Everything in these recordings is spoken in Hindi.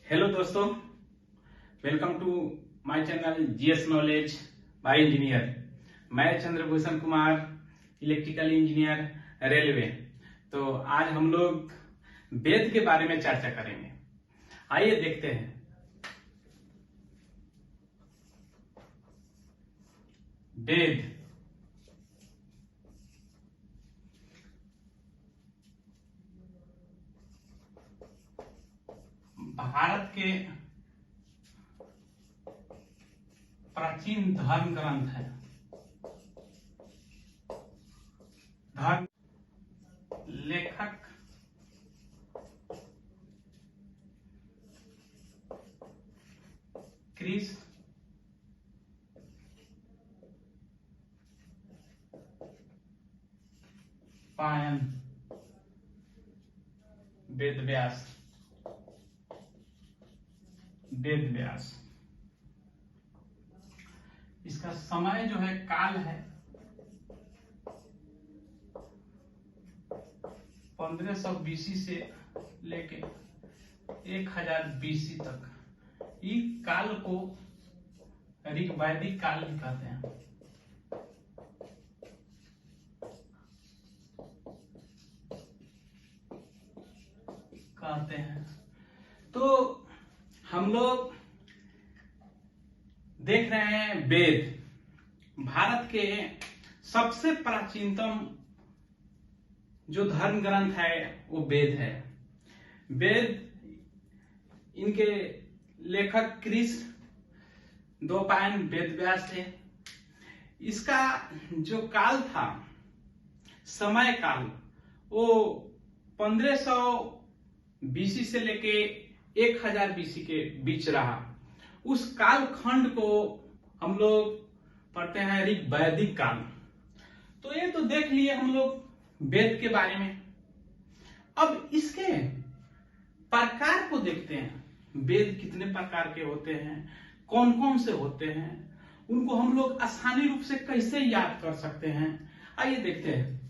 हेलो दोस्तों, welcome to my channel GS knowledge by engineer. मैं Chandrabhushan Kumar, electrical engineer, railway. तो आज हम लोग वेद के बारे में चर्चा करेंगे। आइए देखते हैं। वेद भारत के प्राचीन धर्म ग्रंथ है। धर्म लेखक कृष्ण पायन वेदव्यास। इसका समय जो है, काल है 1500 बीसी से लेके 1000 बीसी तक। इस काल को ऋग्वैदिक काल भी कहते हैं। तो हम लोग देख रहे हैं वेद। भारत के सबसे प्राचीनतम जो धर्म ग्रंथ है वो वेद है। वेद, इनके लेखक कृष्ण द्वैपायन वेदव्यास थे। इसका जो काल था, समय काल, वो 1500 बीसी से लेके 1000 बीसी के बीच रहा। उस काल खंड को हम लोग पढ़ते हैं ऋग्वैदिक काल। तो ये तो देख लिए हम लोग वेद के बारे में। अब इसके प्रकार को देखते हैं। वेद कितने प्रकार के होते हैं, कौन कौन से होते हैं, उनको हम लोग आसानी रूप से कैसे याद कर सकते हैं, आइए देखते हैं।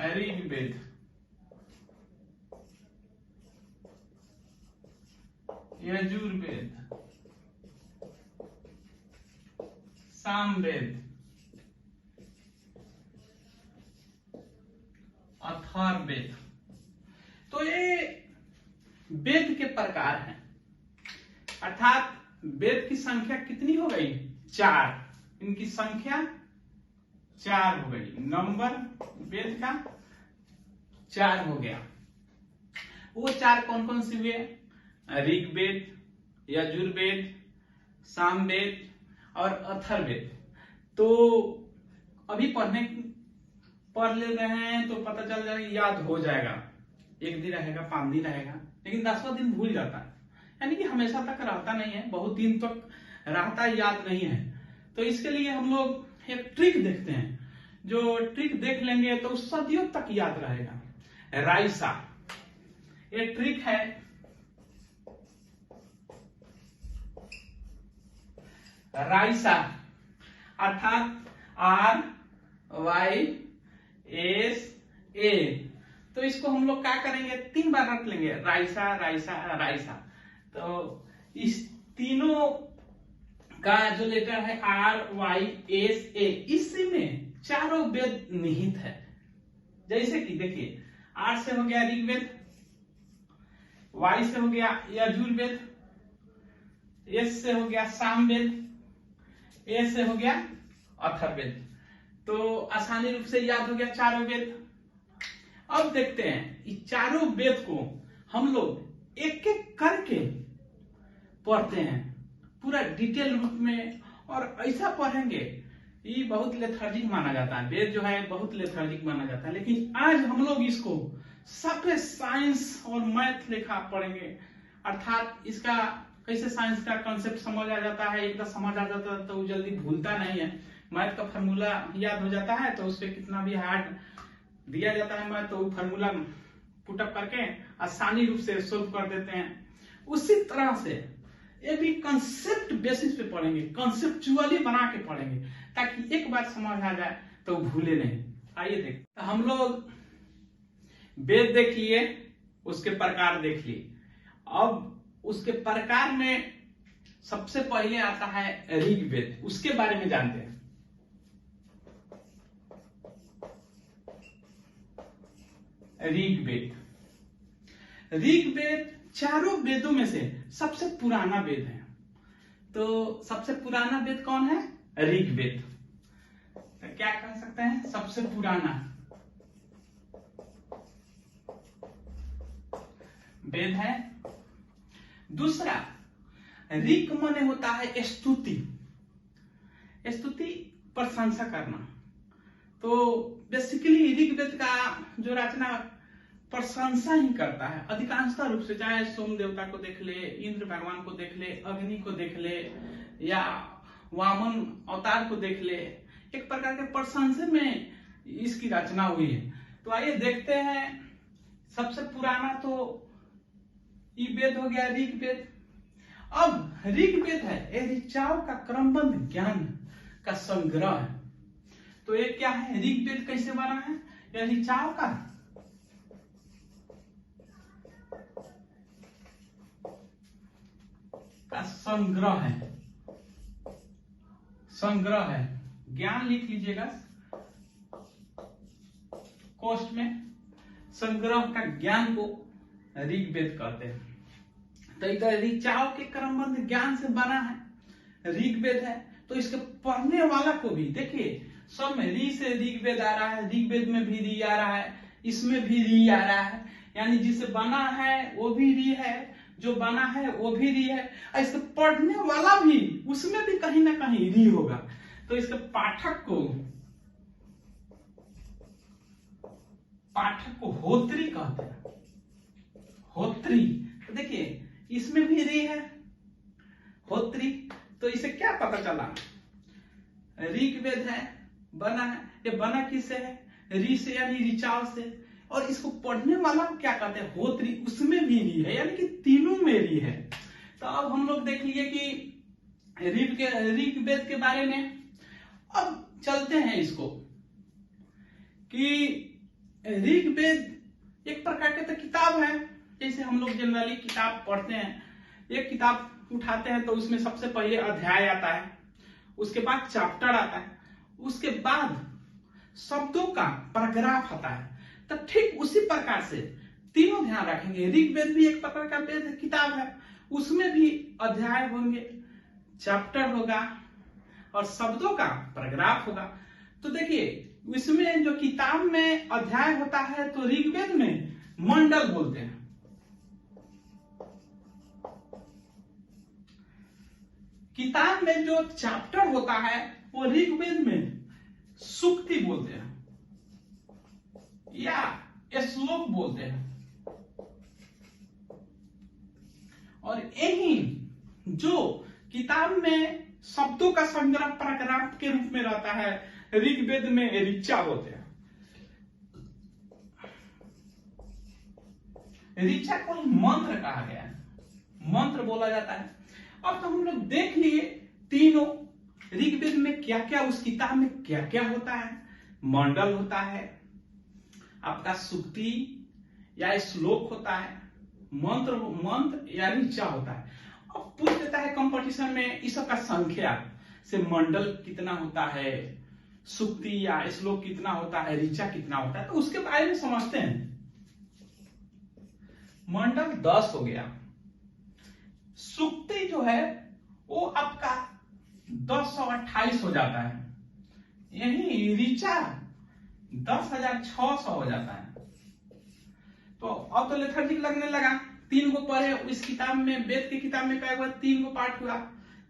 ऋग्वेद, यजुर्वेद, सामवेद, अथर्ववेद। तो ये वेद के प्रकार हैं। अर्थात वेद की संख्या कितनी हो गई? 4। इनकी संख्या 4 हो गई। नंबर वेद का 4 हो गया। वो 4 कौन कौन से हुए? ऋग्वेद, यजुर्वेद, सामवेद और अथर्ववेद। तो अभी पढ़ ले रहे हैं तो पता चल जाएगा, याद हो जाएगा। 1 दिन रहेगा, 5 दिन रहेगा, लेकिन 10वां दिन भूल जाता है। यानी कि हमेशा तक रहता नहीं है, बहुत दिन तक रहता याद नहीं है। तो इसके लिए हम लोग एक ट्रिक देखते हैं। जो ट्रिक देख लेंगे तो सदियों तक याद रहेगा। राइसा, ये ट्रिक है। राइसा अर्थात RYSA। तो इसको हम लोग क्या करेंगे? 3 बार रट लेंगे, राइसा राइसा राइसा। तो इस तीनों का जो लेटर है RYSA, इसमें चारों वेद निहित है। जैसे कि देखिए, R से हो गया ऋग्वेद, Y से हो गया यजुर्वेद, S से हो गया सामवेद, A से हो गया अथर्ववेद। तो आसानी रूप से याद हो गया चारों वेद। अब देखते हैं इस चारों वेद को हम लोग एक एक करके पढ़ते हैं, पूरा डिटेल रूप में। और ऐसा पढ़ेंगे, ये बहुत लेथर्जिक माना जाता है। वेद जो है बहुत लेथर्जिक माना जाता है, लेकिन आज हम लोग इसको सफेद साइंस और मैथ लेखा पढ़ेंगे। अर्थात इसका कैसे साइंस का कंसेप्ट समझ आ जाता है, एकदम समझ आ जाता है तो जल्दी भूलता नहीं है। मैथ का फार्मूला याद हो जाता है तो उसपे कितना भी हार्ड दिया जाता है मैथ, तो फार्मूला पुटअप करके आसानी रूप से सोल्व कर देते हैं। उसी तरह से ये भी कंसेप्ट बेसिस पे पढ़ेंगे, कंसेप्चुअली बना के पढ़ेंगे, ताकि एक बार समझ आ जाए तो भूले नहीं। आइए देखते, हम लोग वेद देख लिए, उसके प्रकार देख लिए। अब उसके प्रकार में सबसे पहले आता है ऋग्वेद, उसके बारे में जानते हैं। ऋग्वेद, ऋग्वेद चारों वेदों में से सबसे पुराना वेद है। तो सबसे पुराना वेद कौन है? ऋग्वेद। तो क्या कह सकते हैं? सबसे पुराना वेद है। दूसरा, ऋक माने होता है स्तुति, स्तुति प्रशंसा करना। तो बेसिकली ऋग्वेद का जो रचना प्रशंसा ही करता है अधिकांशतः रूप से, चाहे सोम देवता को देख ले, इंद्र भगवान को देख ले, अग्नि को देख ले, या वामन अवतार को देख ले, एक प्रकार के प्रशंसा में इसकी रचना हुई है। तो आइए देखते हैं। सबसे पुराना तो ये वेद हो गया ऋग्वेद। अब ऋग्वेद है ये ऋचाओं का क्रमबद्ध ज्ञान का संग्रह है। तो ये क्या है? ऋग्वेद कैसे बना है? यह ऋचाओं का संग्रह है, संग्रह है। ज्ञान लिख लीजिएगा कोष्ठ में, संग्रह का ज्ञान को ऋग्वेद कहते हैं। तो इधर ऋचाओं के क्रमबद्ध ज्ञान से बना है ऋग्वेद है। तो इसके पढ़ने वाला को भी देखिए, सब में ऋ से ऋग्वेद आ रहा है, ऋग्वेद में भी ऋ आ रहा है, इसमें भी ऋ आ रहा है, यानी जिसे बना है वो भी ऋ है, जो बना है वो भी ऋ है, और इसके पढ़ने वाला भी उसमें भी कहीं ना कहीं ऋ होगा। तो इसके पाठक को होत्री कहते हैं, होत्री। तो देखिए इसमें भी ऋ है, होत्री। तो इसे क्या पता चला? ऋग्वेद है, बना है। ये बना किससे है? ऋ से, यानी ऋचाओं से। और इसको पढ़ने वाला क्या कहते हैं? होत्री, उसमें भी ऋ है, यानी कि तीनों में ऋ है। तो अब हम लोग देख लिए कि ऋग्वेद के बारे में। अब चलते हैं इसको कि ऋग्वेद एक प्रकार के तो किताब है, जैसे हम लोग जनरली किताब पढ़ते हैं। एक किताब उठाते हैं तो उसमें सबसे पहले अध्याय आता है, उसके बाद चैप्टर आता है, उसके बाद शब्दों का पैराग्राफ आता है। तो ठीक उसी प्रकार से तीनों ध्यान रखेंगे। ऋग्वेद भी एक प्रकार का वेद किताब है, उसमें भी अध्याय होंगे, चैप्टर होगा और शब्दों का पैराग्राफ होगा। तो देखिए इसमें जो किताब में अध्याय होता है तो ऋग्वेद में मंडल बोलते हैं, किताब में जो चैप्टर होता है वो ऋग्वेद में सूक्ति बोलते हैं या श्लोक बोलते हैं। और यही जो किताब में शब्दों का संग्रह पैराग्राफ के रूप में रहता है, ऋग्वेद में ऋचा बोलते हैं। ऋचा को मंत्र कहा गया है, मंत्र बोला जाता है। अब तो हम लोग देख लिए तीनों ऋग्वेद में क्या क्या, उस किताब में क्या क्या होता है। मंडल होता है, आपका सूक्ति या श्लोक होता है, मंत्र या ऋचा होता है। अब पूछ देता है कंपटीशन में इस सब का संख्या से मंडल कितना होता है, सूक्ति या श्लोक कितना होता है, ऋचा कितना होता है। तो उसके बारे में समझते हैं। मंडल 10 हो गया, सूक्ति जो है वो आपका 1028 हो जाता है, यही ऋचा 10,600 हो जाता है। तो अब तो लेथर्जिक लगने लगा, 3 को पढ़े इस किताब में, वेद की किताब में क्या हुआ, 3 को पाठ हुआ,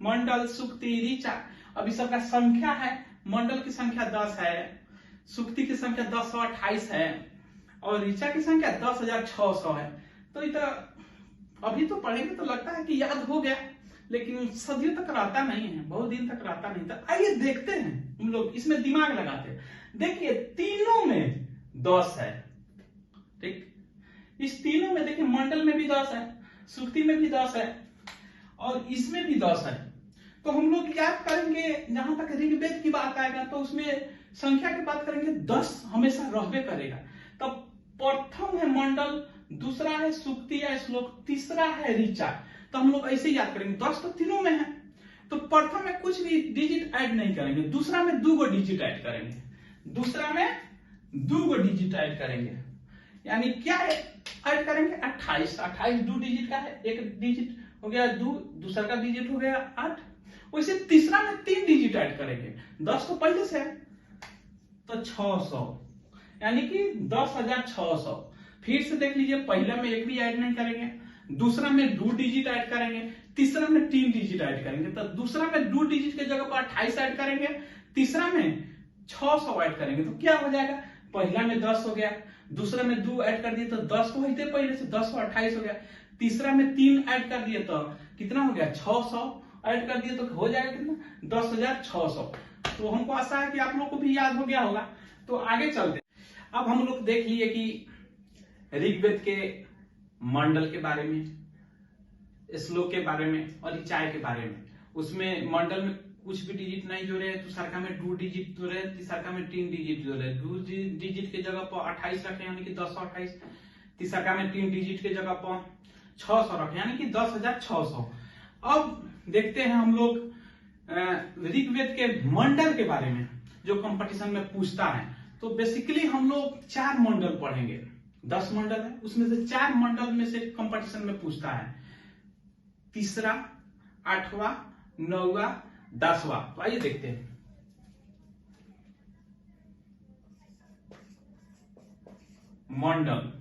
मंडल, सूक्ति, ऋचा। अब इस सबका संख्या है, मंडल की संख्या 10 है, सूक्ति की संख्या 1028 है और ऋचा की संख्या 10,600 है। तो अभी तो पढ़ेंगे तो लगता है कि याद हो गया, लेकिन सदियों तक रहता नहीं है, बहुत दिन तक रहता नहीं। तो आइए देखते हैं, हम लोग इसमें दिमाग लगाते हैं। देखिए तीनों में 10 है, ठीक। इस तीनों में देखिए मंडल में भी 10 है, सूक्ति में भी 10 है और इसमें भी 10 है। तो हम लोग याद करेंगे, जहां तक ऋग्वेद की बात आएगा तो उसमें संख्या की बात करेंगे 10 हमेशा रहबे करेगा। तब प्रथम है मंडल, दूसरा है सूक्ति या श्लोक, तीसरा है ऋचा। तो हम लोग ऐसे याद करेंगे, 10 तो तीनों में है, तो प्रथम में कुछ भी डिजिट ऐड नहीं करेंगे, दूसरा में 2 डिजिट ऐड करेंगे, दूसरा में 2 डिजिट ऐड करेंगे, यानी क्या ऐड करेंगे 28। 28 2 डिजिट का है, एक डिजिट हो गया 2, दूसरा का डिजिट हो गया 8। वैसे तीसरा में 3 डिजिट ऐड करेंगे, 10 तो पहले से है, तो 600, यानी कि 10,600। फिर से देख लीजिए, पहला में एक भी ऐड नहीं करेंगे, दूसरा में 2 डिजिट ऐड करेंगे, तीसरा में 3 डिजिट ऐड करेंगे। तो दूसरा में 2 डिजिट के जगह पर 28 ऐड करेंगे, तीसरा में 600 ऐड करेंगे, तो क्या हो जाएगा, पहला में 10 हो गया, दूसरा में 2 ऐड कर दिए तो 10 को होते पहले से, 10 को 28 हो गया, तीसरा में 3 ऐड कर दिए तो कितना हो गया 600 ऐड कर दिए तो हो जाएगा कितना 10,600। तो हमको आशा है कि आप लोग को भी याद हो गया होगा। तो आगे चलते, अब हम लोग देख लिए कि ऋग्वेद के मंडल के बारे में, श्लोक के बारे में और ऋचाएं के बारे में। उसमें मंडल में कुछ भी डिजिट नहीं जोड़े, दूसरा में 2 डिजिट जोड़े, तीसरा में 3 डिजिट जोड़े, 2 डिजिट के जगह पर 28 रखे यानी कि 1028, तीसरा में 3 डिजिट के जगह पर 600 रखे यानी कि 10,600। अब देखते हैं हम लोग ऋग्वेद के मंडल के बारे में, जो कंपटीशन में पूछता है। तो बेसिकली हम लोग 4 मंडल पढ़ेंगे, 10 मंडल है, उसमें से 4 मंडल में से कंपटीशन में पूछता है, तीसरा, 8वां, 9वां, 10वां। तो आइए देखते हैं। मंडल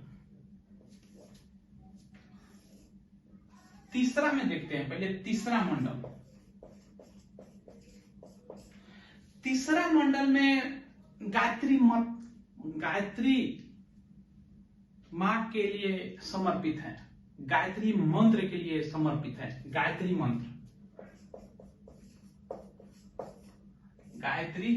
तीसरा में देखते हैं, पहले तीसरा मंडल। तीसरा मंडल में गायत्री मां के लिए समर्पित है, गायत्री मंत्र के लिए समर्पित है। गायत्री मंत्र, गायत्री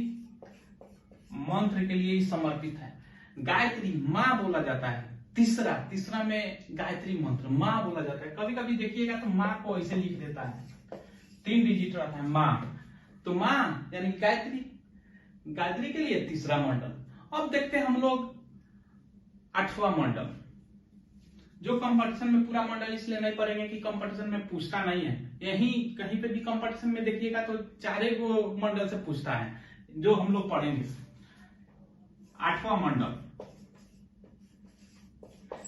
मंत्र के लिए ही समर्पित है। गायत्री मां बोला जाता है। तीसरा में गायत्री मंत्र मां बोला जाता है। कभी कभी देखिएगा तो मां को ऐसे लिख देता है, 3 डिजिट रहता है मां, तो मां यानी गायत्री के लिए तीसरा मंडल। अब देखते हैं हम लोग 8वां मंडल, जो कंपटीशन में पूरा मंडल इसलिए नहीं पढ़ेंगे कि कंपटीशन में पूछता नहीं है, यही कहीं पे भी कंपटीशन में देखिएगा तो 4 मंडल से पूछता है, जो हम लोग पढ़ेंगे। 8वां मंडल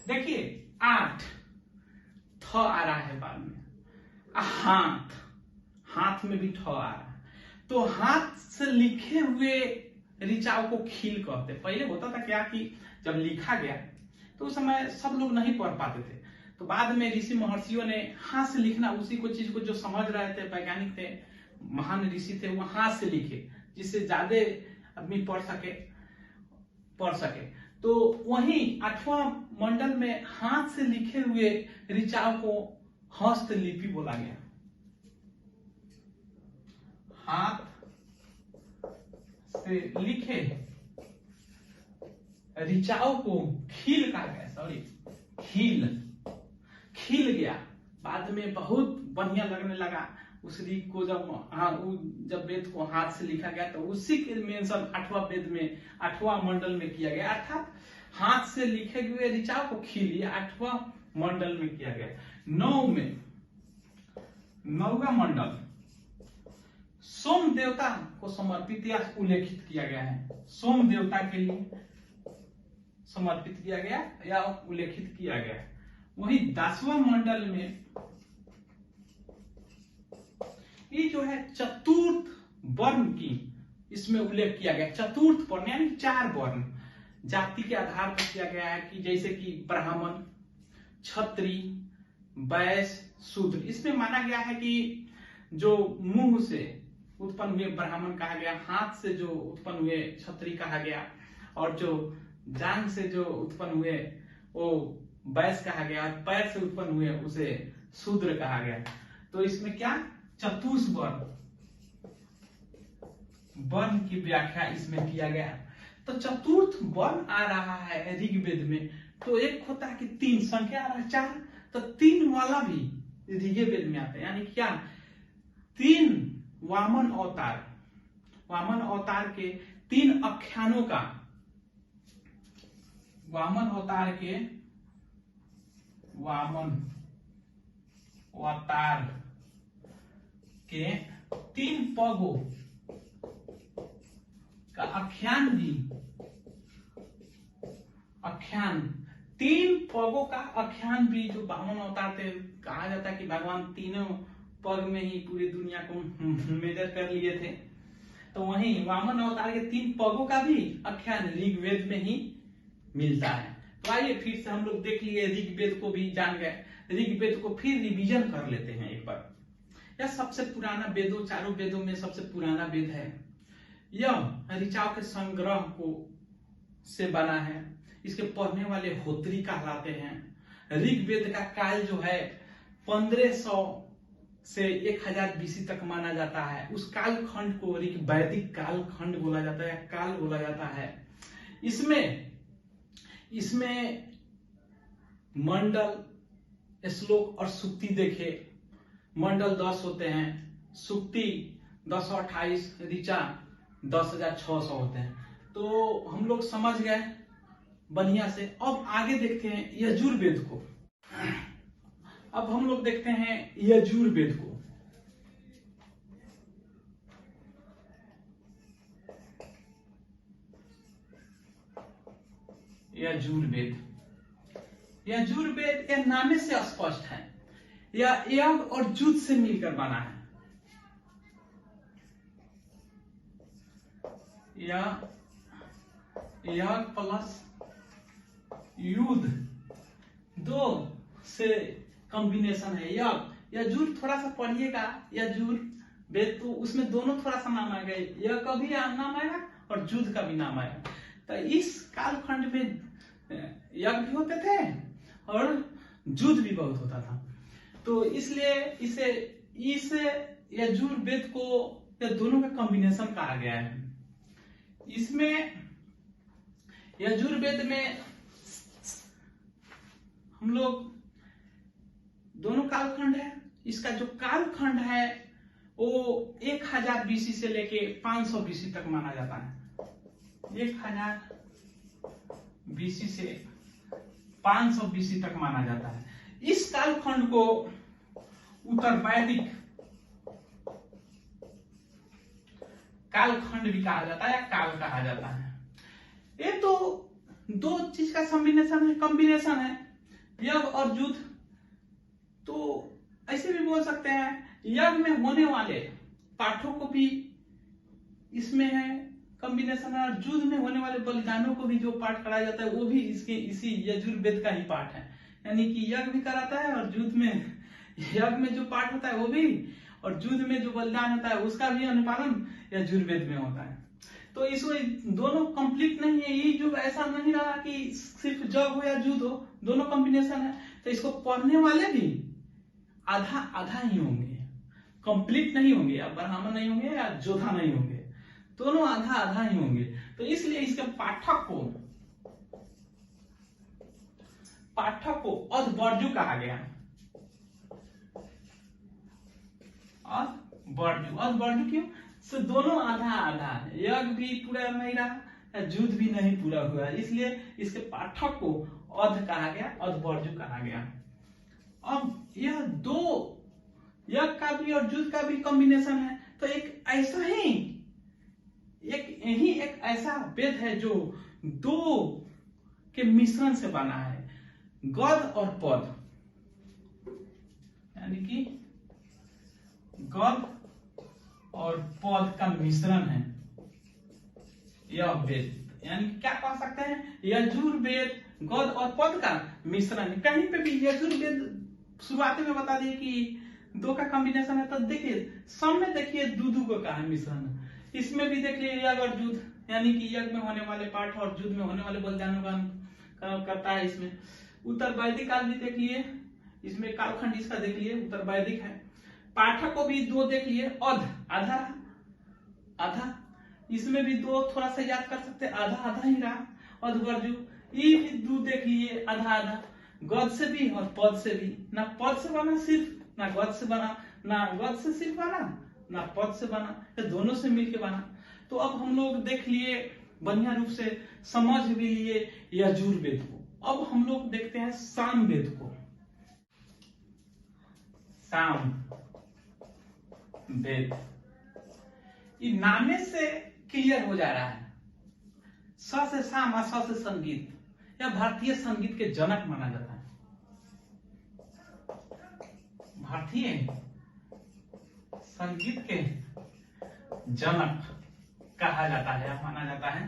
देखिए, 8 थ आ रहा है बाद में, हाथ में भी ठ आ रहा है, तो हाथ से लिखे हुए ऋचाओं को खील कहते। पहले होता था क्या कि जब लिखा गया तो उस समय सब लोग नहीं पढ़ पाते थे, तो बाद में ऋषि महर्षियों ने हाथ से लिखना, उसी को चीज को जो समझ रहे थे, वैज्ञानिक थे, महान ऋषि थे, वो हाथ से लिखे जिससे ज्यादा आदमी पढ़ सके। तो वहीं 8वां मंडल में हाथ से लिखे हुए ऋचाओं को हस्तलिपि बोला गया। हाथ से लिखे ऋचाओं को खील कहा गया, खील गया। बाद में बहुत बढ़िया लगने लगा उस ऋग को, जब वेद को हाथ से लिखा गया तो उसी के मेंशन 8वां वेद में 8वां मंडल में किया गया, अर्थात हाथ से लिखे हुए ऋचाओं को खील 8वां मंडल में किया गया। 9वां मंडल सोम देवता को समर्पित या उल्लेखित किया गया है। सोम देवता के लिए समर्पित किया गया या उल्लेखित किया गया। वहीं 10वां मंडल में ये जो है चतुर्थ वर्ण की इसमें उल्लेख किया गया। चतुर्थ वर्ण यानी 4 वर्ण जाति के आधार पर किया गया है, कि जैसे कि ब्राह्मण, क्षत्रिय, वैश्य, शूद्र। इसमें माना गया है कि जो मुंह से उत्पन्न हुए ब्राह्मण कहा गया, हाथ से जो उत्पन्न हुए क्षत्रिय कहा गया, और जो जांग से जो उत्पन्न हुए वो वैश्य कहा गया, और पैर से उत्पन्न हुए उसे शूद्र कहा गया। तो इसमें क्या चतुर्थ वर्ण की व्याख्या इसमें किया गया। तो चतुर्थ वर्ण आ रहा है ऋग्वेद में, तो एक होता है कि 3 संख्या आ रहा है 4, तो 3 वाला भी ऋग्वेद में आता है, यानी क्या 3 वामन अवतार के तीन आख्यानों का, वामन अवतार के, वामन अवतार के तीन पगों का आख्यान भी, आख्यान, तीन पगों का आख्यान भी जो वामन अवतार थे, कहा जाता है कि भगवान तीनों पग में ही पूरी दुनिया को मेजर कर लिए थे। तो वहीं वामन अवतार के तीन पगों का भी आख्यान ऋग्वेद में ही मिलता है। तो आइए फिर से हम लोग देख लिए, ऋग्वेद को भी जान गए, ऋग्वेद को फिर रिवीजन कर लेते हैं एक बार। यह सबसे पुराना वेदों, चारों वेदों में सबसे पुराना वेद है। यह ऋचाओं के संग्रह को से बना है। इसके पढ़ने वाले होत्री कहलाते हैं। ऋग्वेद का काल जो है 1500 से 1000 BC तक माना जाता है। उस काल खंड को ऋग्वैदिक काल खंड बोला जाता है, काल बोला जाता है। इसमें मंडल, श्लोक और सूक्ति देखे। मंडल 10 होते हैं, सूक्ति 1028, ऋचा 10,600 होते हैं। तो हम लोग समझ गए बढ़िया से। अब आगे देखते हैं यजुर्वेद को। अब हम लोग देखते हैं यजुर्वेद को। यजुर्वेद यह नामे से स्पष्ट है, यह यज्ञ और जुत से मिलकर बना है। यज्ञ प्लस युद्ध दो से कॉम्बिनेशन है। यजुर थोड़ा सा पढ़िएगा, यजुर्वेद तो उसमें दोनों थोड़ा सा नाम आएगा, यज्ञ का भी नाम आएगा और युद्ध का भी नाम आएगा। तो इस कालखंड में यज्ञ भी होते थे और युद्ध भी बहुत होता था। तो इसलिए इस यजुर्वेद को यह दोनों का कॉम्बिनेशन कहा गया है। इसमें यजुर्वेद में हम लोग दोनों कालखंड है। इसका जो कालखंड है वो 1000 BC से लेके 500 BC तक माना जाता है। 1000 BC से 500 BC तक माना जाता है। इस कालखंड को उत्तर वैदिक कालखंड भी कहा जाता है या काल कहा जाता है। ये तो दो चीज का कॉम्बिनेशन है, यज्ञ और युद्ध। तो ऐसे भी बोल सकते हैं यज्ञ में होने वाले पाठों को भी इसमें है कॉम्बिनेशन, और युद्ध में होने वाले बलिदानों को भी जो पाठ कराया जाता है वो भी इसी यजुर्वेद का ही पाठ है। यानी कि यज्ञ भी कराता है और युद्ध में, यज्ञ में जो पाठ होता है वो भी, और युद्ध में जो बलिदान होता है उसका भी अनुपालन यजुर्वेद में होता है। तो इसमें दोनों कंप्लीट नहीं है, ये जो ऐसा नहीं रहा कि सिर्फ यज्ञ हो या युद्ध हो, दोनों कॉम्बिनेशन है। तो इसको पढ़ने वाले भी आधा आधा ही होंगे, कंप्लीट नहीं होंगे, या ब्राह्मण नहीं होंगे या योद्धा नहीं होंगे, दोनों आधा आधा ही होंगे। तो इसलिए इसके पाठक को अधवर्जु कहा गया। अधवर्जु क्यों? से दोनों आधा आधा है, यज्ञ भी पूरा नहीं रहा, युद्ध भी नहीं पूरा हुआ, इसलिए इसके पाठक को अध कहा गया, अधवर्जु कहा गया। अब यह दो, यज्ञ का भी और युद्ध का भी कॉम्बिनेशन है। तो एक ऐसा वेद है जो दो के मिश्रण से बना है, गद और पद, यानी कि गद और पद का मिश्रण है यह वेद। यानी क्या कह सकते हैं, यजुर्वेद गद और पद का मिश्रण। कहीं पे भी यजुर्वेद शुरुआत में बता दिए कि दो का कॉम्बिनेशन है, तो देखिए सब में देखिए दो को का है मिश्रण। इसमें भी देखिए यज्ञ और युद्ध, यानी कि यज्ञ में होने वाले पाठ और युद्ध में होने वाले बलिदानों का करता है। इसमें उत्तर वैदिक काल भी देख लिए, इसमें कालखंड इसका देख लिए उत्तर वैदिक है। पाठक को भी दो देख लिए, आधा आधा, इसमें भी दो थोड़ा सा याद कर सकते, आधा आधा ही रहा, अधवर्जु। ये भी दो देख लिए, आधा आधा, गद से भी और पद से भी। ना पद से बना सिर्फ, ना गद से बना, ना गद से सिर्फ बना, ना पद से बना, दोनों से मिलके बना। तो अब हम लोग देख लिए, बढ़िया रूप से समझ भी लिए यजुर्वेद को। अब हम लोग देखते हैं सामवेद को। सामवेद, ये नामे से क्लियर हो जा रहा है। स से साम और स से संगीत, यह भारतीय संगीत के जनक माना जाता है। भारतीय संगीत के जनक कहा जाता है, माना जाता है।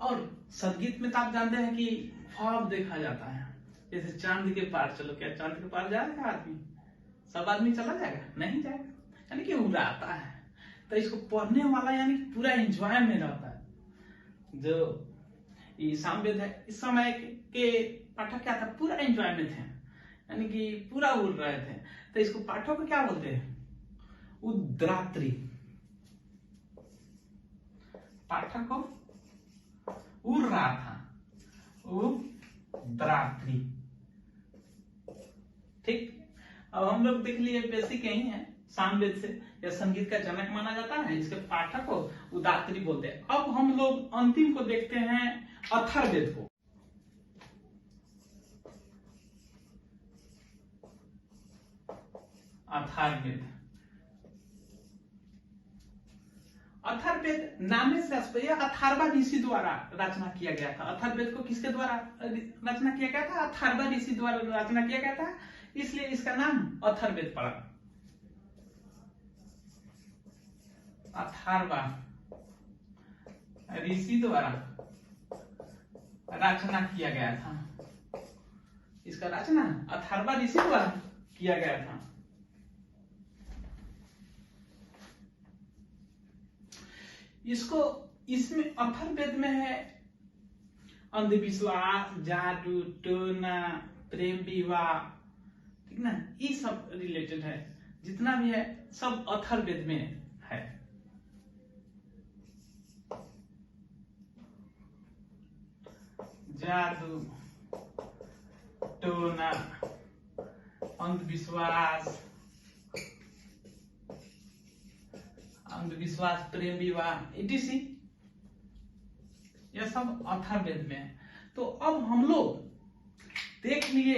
और संगीत में तो आप जानते हैं कि ख्वाब देखा जाता है, जैसे चांद के पार चलो, क्या चांद के पार जाएगा आदमी? सब आदमी चला जाएगा? नहीं जाएगा, यानी कि उड़ाता है। तो इसको पढ़ने वाला यानी पूरा एंजॉय में रहता है। जो ये सामवेद है, इस समय के पाठक क्या था, पूरा एंजॉय में थे, यानी कि पूरा उड़ रहे थे। तो इसको पाठक को क्या बोलते हैं? उद्रात्री। पाठक को उड़ रहा था, उद्रात्री। ठीक, अब हम लोग देख लिए बेसिक यही है, सामवेद से यह संगीत का जनक माना जाता है, इसके पाठक को उदात्री बोलते हैं। अब हम लोग अंतिम को देखते हैं, अथर्ववेद को। अथर्ववेद, अथर्ववेद नामे से अथर्वा ऋषि द्वारा रचना किया गया था। अथर्ववेद को किसके द्वारा रचना किया गया था? अथर्वा ऋषि द्वारा रचना किया गया था, इसलिए इसका नाम अथर्ववेद पड़ा। अथर्वा ऋषि द्वारा रचना किया गया था, इसका रचना अथर्वा ऋषि द्वारा किया गया था। इसको, इसमें अथर्ववेद में है अंधविश्वास, जादू टोना, प्रेम विवाह, ठीक ना, ये सब रिलेटेड है। जितना भी है सब अथर्ववेद में है। जादू टोना, अंधविश्वास, अंधविश्वास, प्रेम विवाह, etc, यह सब अथर्ववेद में है। तो अब हम लोग देख लिए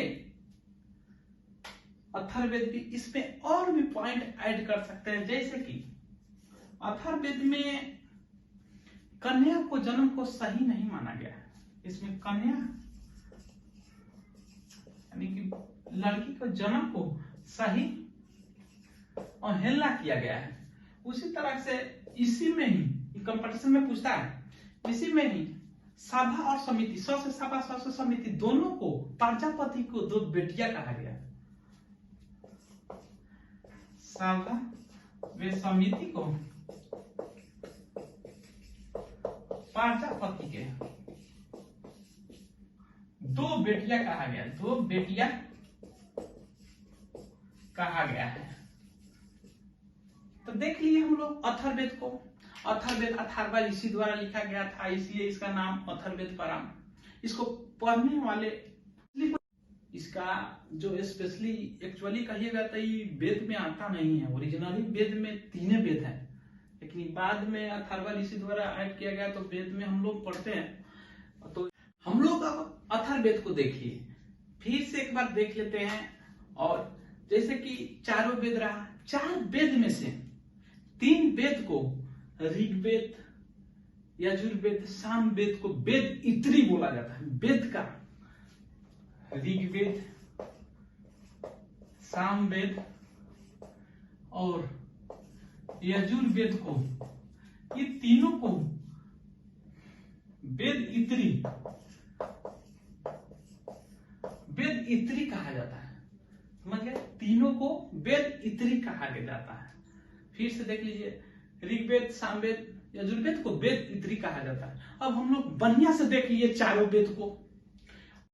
अथर्ववेद की, इसमें और भी पॉइंट ऐड कर सकते हैं। जैसे कि अथर्ववेद में कन्या को जन्म को सही नहीं माना गया है। इसमें कन्या यानी कि लड़की को जन्म को सही अवहेलना किया गया है। उसी तरह से इसी में ही कंपटीशन में पूछता है, इसी में ही सभा और समिति, स से सभा स से समिति, दोनों को, प्रजापति को दो बेटियां कहा गया। सभा व समिति को प्रजापति के दो बेटियां कहा गया, दो बेटियां कहा गया है। तो देख लिए हम लोग अथर्ववेद को। अथर्ववेद अथर्वा ऋषि द्वारा लिखा गया था, इसलिए इसका नाम अथर्ववेद पड़ा। इसको पढ़ने वाले, इसका जो स्पेशली एक्चुअली कहिएगा तो ये वेद में आता नहीं है। ओरिजिनली वेद में 3 वेद है, लेकिन बाद में अथर्वा ऋषि द्वारा ऐड किया गया, तो वेद में हम लोग पढ़ते हैं। तो हम लोग अब अथर्ववेद को देखिए, फिर से एक बार देख लेते हैं। और जैसे कि चारों वेद रहा, 4 वेद में से 3 वेद को, ऋग्वेद, यजुर्वेद, सामवेद को वेद इत्री बोला जाता है। वेद का ऋग्वेद, सामवेद और यजुर्वेद को, ये तीनों को वेद इत्री, वेद इत्री कहा जाता है। समझ गए? तीनों को वेद इत्री कहा जाता है। फिर से देख लीजिए, ऋग्वेद, सामवेद, यजुर्वेद को वेद इत्री कहा जाता है। अब हम लोग बढ़िया से देख लिए चारों वेद को।